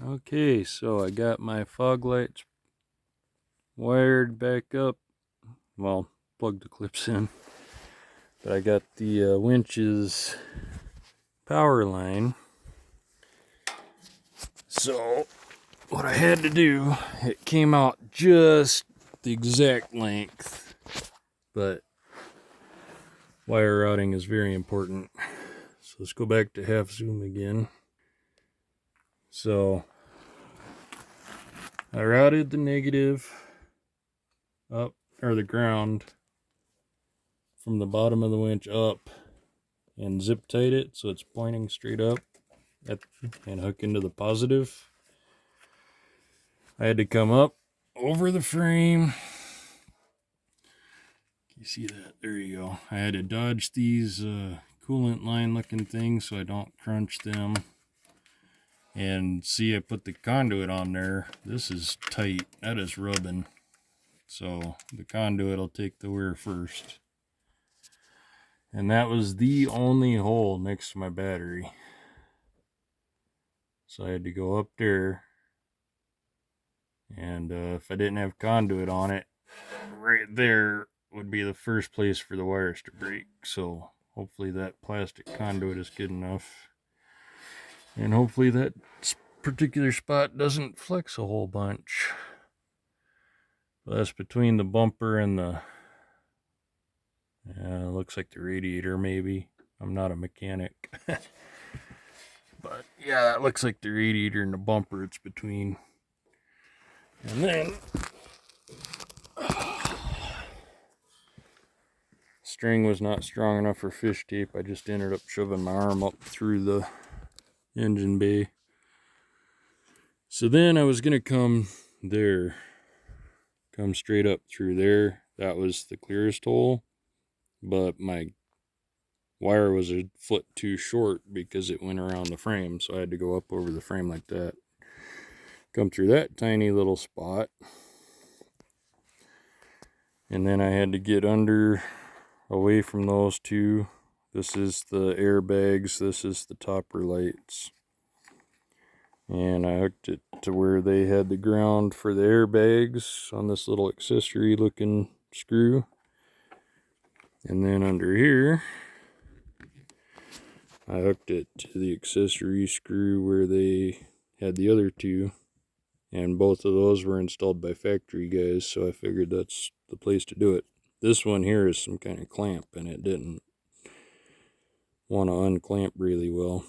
Okay, so I got my fog lights wired back up. Well, plugged the clips in. But I got the winch's power line. So what I had to do, it came out just the exact length. But wire routing is very important. So let's go back to half zoom again. So I routed the negative up, or the ground, from the bottom of the winch up and zip tied it so it's pointing straight up and hook into the positive. I had to come up over the frame. You see that? There you go. I had to dodge these coolant line looking things so I don't crunch them. And see, I put the conduit on there. This is tight. That is rubbing. So the conduit will take the wear first. And that was the only hole next to my battery. So I had to go up there. And if I didn't have conduit on it, right there would be the first place for the wires to break. So hopefully that plastic conduit is good enough. And hopefully that particular spot doesn't flex a whole bunch. But that's between the bumper and the, looks like the radiator maybe. I'm not a mechanic. But yeah, that looks like the radiator and the bumper it's between. And then string was not strong enough for fish tape. I just ended up shoving my arm up through the engine bay. So then I was gonna come there, come straight up through there. That was the clearest hole, but my wire was a foot too short because it went around the frame, so I had to go up over the frame like that, come through that tiny little spot, and then I had to get under, away from those two. This is the airbags, this is the topper lights. And I hooked it to where they had the ground for the airbags on this little accessory looking screw. And then under here, I hooked it to the accessory screw where they had the other two. And both of those were installed by factory guys, so I figured that's the place to do it. This one here is some kind of clamp, and it didn't want to unclamp really well.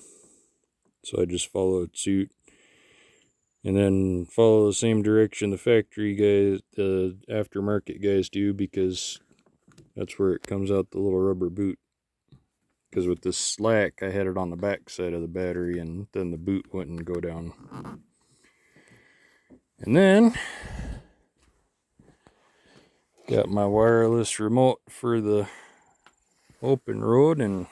So I just followed suit. And then follow the same direction the factory guys, the aftermarket guys do, because that's where it comes out the little rubber boot. Because with this slack, I had it on the back side of the battery, and then the boot wouldn't go down. And then got my wireless remote for the Open Road, and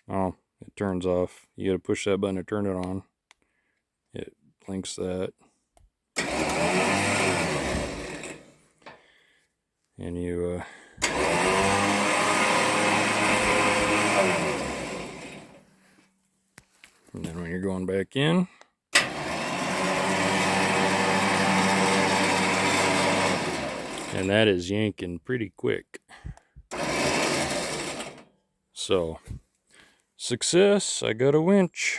oh, it turns off. You gotta push that button to turn it on. It blinks that. And you and then when you're going back in, and that is yanking pretty quick. So, success, I got a winch.